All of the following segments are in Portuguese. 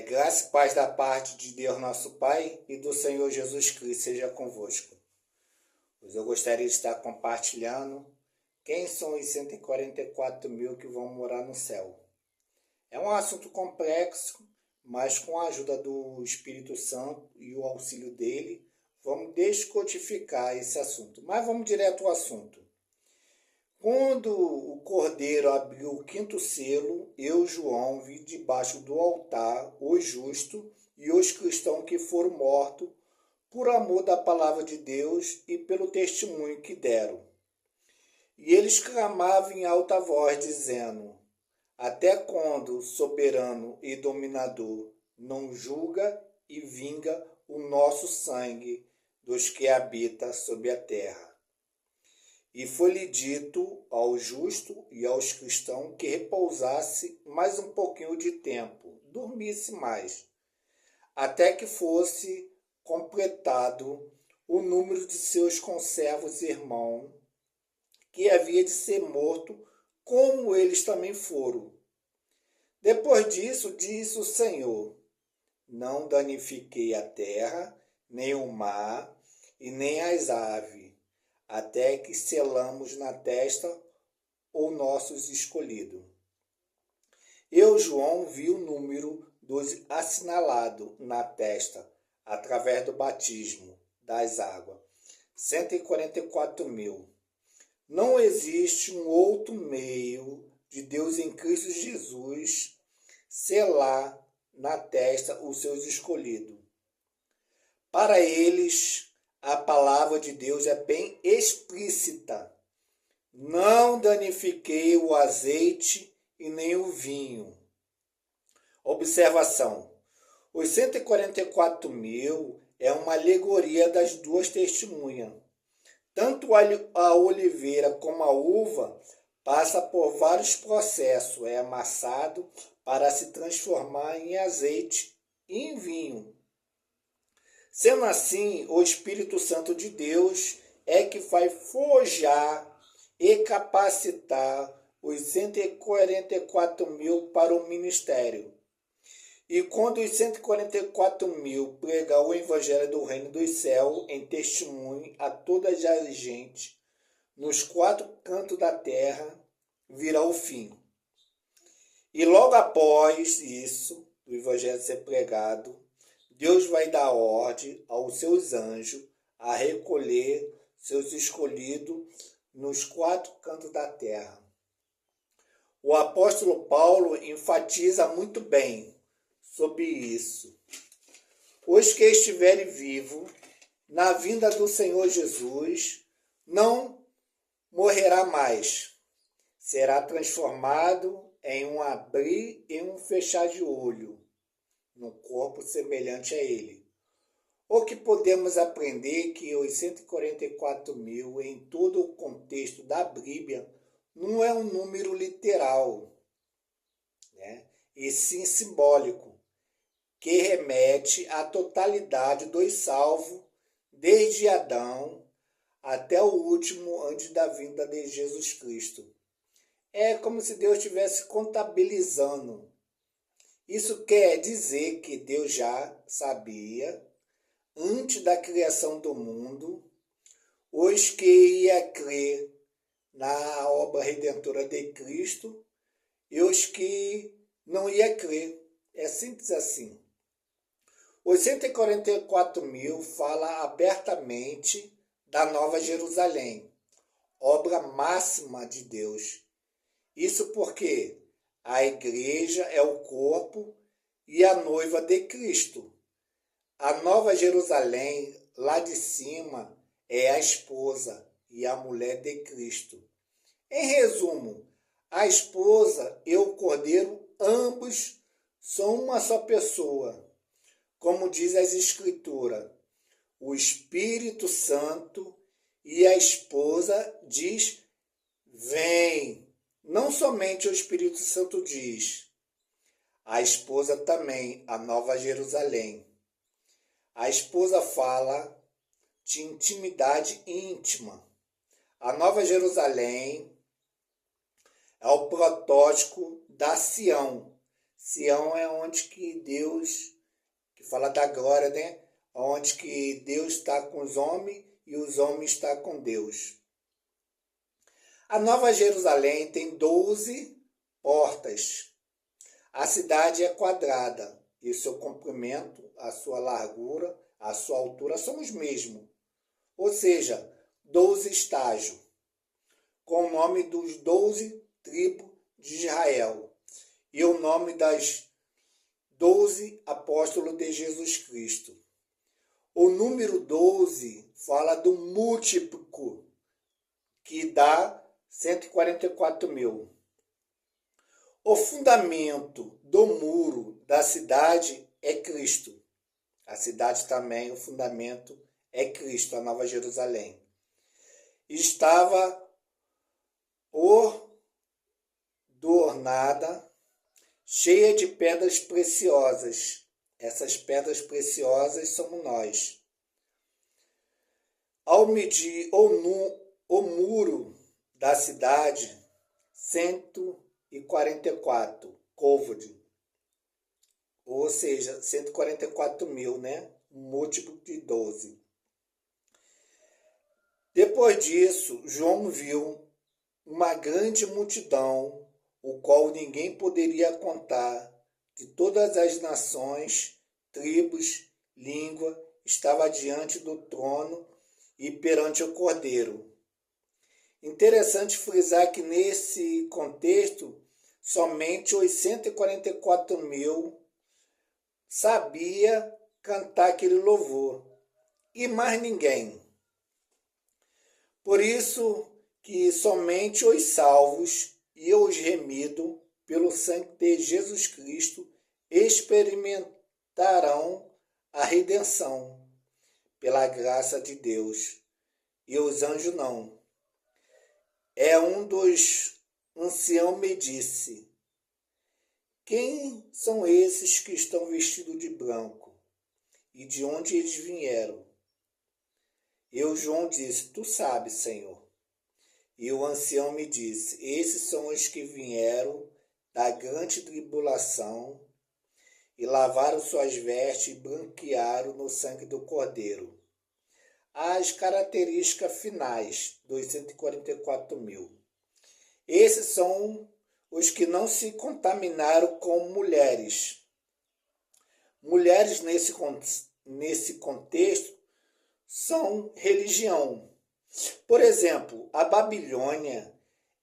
Graça e paz da parte de Deus nosso Pai e do Senhor Jesus Cristo seja convosco. Hoje eu gostaria de estar compartilhando quem são os 144 mil que vão morar no céu. É um assunto complexo, mas com a ajuda do Espírito Santo e o auxílio dele, vamos descodificar esse assunto. Mas vamos direto ao assunto. Quando o cordeiro abriu o quinto selo, eu, João, vi debaixo do altar os justos e os cristãos que foram mortos por amor da palavra de Deus e pelo testemunho que deram. E eles clamavam em alta voz, dizendo: até quando, soberano e dominador, não julga e vinga o nosso sangue dos que habitam sobre a terra? E foi-lhe dito ao justo e aos cristãos que repousasse mais um pouquinho de tempo, dormisse mais, até que fosse completado o número de seus conservos e irmãos, que havia de ser morto, como eles também foram. Depois disso, disse o Senhor: não danifiquei a terra, nem o mar, e nem as aves, até que selamos na testa os nossos escolhidos. Eu, João, vi o número dos assinalados na testa, através do batismo das águas, 144 mil. Não existe um outro meio de Deus em Cristo Jesus selar na testa os seus escolhidos. Para eles, a palavra de Deus é bem explícita. Não danifiquei o azeite e nem o vinho. Observação. Os 144 mil é uma alegoria das duas testemunhas. Tanto a oliveira como a uva passa por vários processos. É amassado para se transformar em azeite e em vinho. Sendo assim, o Espírito Santo de Deus é que vai forjar e capacitar os 144 mil para o ministério. E quando os 144 mil pregar o Evangelho do Reino dos Céus em testemunho a todas as gentes, nos quatro cantos da terra, virá o fim. E logo após isso, o Evangelho ser pregado, Deus vai dar ordem aos seus anjos a recolher seus escolhidos nos quatro cantos da terra. O apóstolo Paulo enfatiza muito bem sobre isso. Os que estiverem vivos na vinda do Senhor Jesus não morrerá mais. Será transformado em um abrir e um fechar de olho, num corpo semelhante a ele. O que podemos aprender que os 144 mil, em todo o contexto da Bíblia, não é um número literal, né? E sim simbólico, que remete à totalidade dos salvos, desde Adão até o último antes da vinda de Jesus Cristo. É como se Deus estivesse contabilizando. Isso quer dizer que Deus já sabia, antes da criação do mundo, os que ia crer na obra redentora de Cristo e os que não ia crer. É simples assim. Os 144 mil fala abertamente da Nova Jerusalém, obra máxima de Deus. Isso porque a igreja é o corpo e a noiva de Cristo. A Nova Jerusalém, lá de cima, é a esposa e a mulher de Cristo. Em resumo, a esposa e o cordeiro, ambos são uma só pessoa. Como diz as Escrituras, o Espírito Santo e a esposa diz: vem. Não somente o Espírito Santo diz, a esposa também, a Nova Jerusalém. A esposa fala de intimidade íntima. A Nova Jerusalém é o protótipo da Sião, Sião é onde que Deus, que fala da glória, né? Onde que Deus está com os homens e os homens estão com Deus. A Nova Jerusalém tem 12 portas. A cidade é quadrada e seu comprimento, a sua largura, a sua altura são os mesmos. Ou seja, 12 estágios, com o nome dos 12 tribos de Israel e o nome das 12 apóstolos de Jesus Cristo. O número 12 fala do múltiplo, que dá 144 mil. O fundamento do muro da cidade é Cristo. A cidade também, o fundamento é Cristo, a Nova Jerusalém. Estava adornada, cheia de pedras preciosas. Essas pedras preciosas somos nós. Ao medir o muro da cidade, 144 côvados, ou seja, 144 mil, né? Um múltiplo de 12. Depois disso, João viu uma grande multidão, o qual ninguém poderia contar, de todas as nações, tribos, língua, estava diante do trono e perante o Cordeiro. Interessante frisar que nesse contexto, somente os 144 mil sabia cantar aquele louvor, e mais ninguém. Por isso que somente os salvos e os remidos pelo sangue de Jesus Cristo experimentarão a redenção pela graça de Deus, e os anjos não. Um dos anciãos me disse: quem são esses que estão vestidos de branco? E de onde eles vieram? João disse: tu sabes, Senhor. E o ancião me disse: esses são os que vieram da grande tribulação e lavaram suas vestes e branquearam no sangue do Cordeiro. As características finais dos 144 mil. Esses são os que não se contaminaram com mulheres. Mulheres nesse contexto são religião. Por exemplo, a Babilônia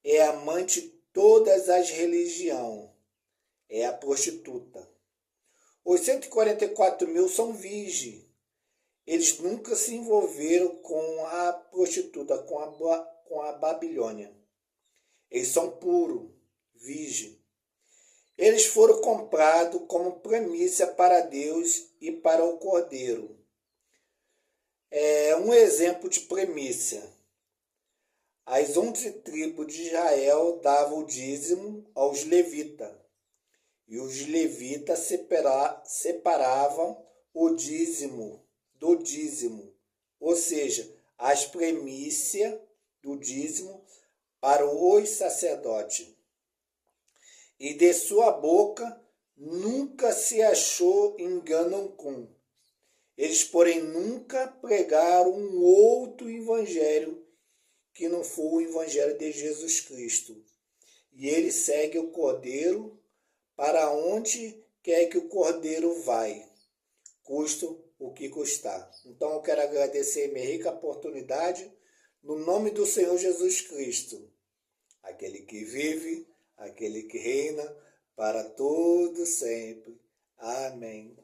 é a mãe de todas as religiões, é a prostituta. Os 144 mil são virgens. Eles nunca se envolveram com a prostituta, com a Babilônia. Eles são puros, virgem. Eles foram comprados como premissa para Deus e para o Cordeiro. Um exemplo de premissa. As 11 tribos de Israel davam o dízimo aos levitas. E os levitas separavam o dízimo do dízimo, ou seja, as primícias do dízimo para os sacerdotes. E de sua boca nunca se achou engano algum. Eles, porém, nunca pregaram um outro evangelho que não for o evangelho de Jesus Cristo. E ele segue o Cordeiro para onde quer que o Cordeiro vai, custa o que custar. Então eu quero agradecer a minha rica oportunidade no nome do Senhor Jesus Cristo, aquele que vive, aquele que reina para todo sempre. Amém.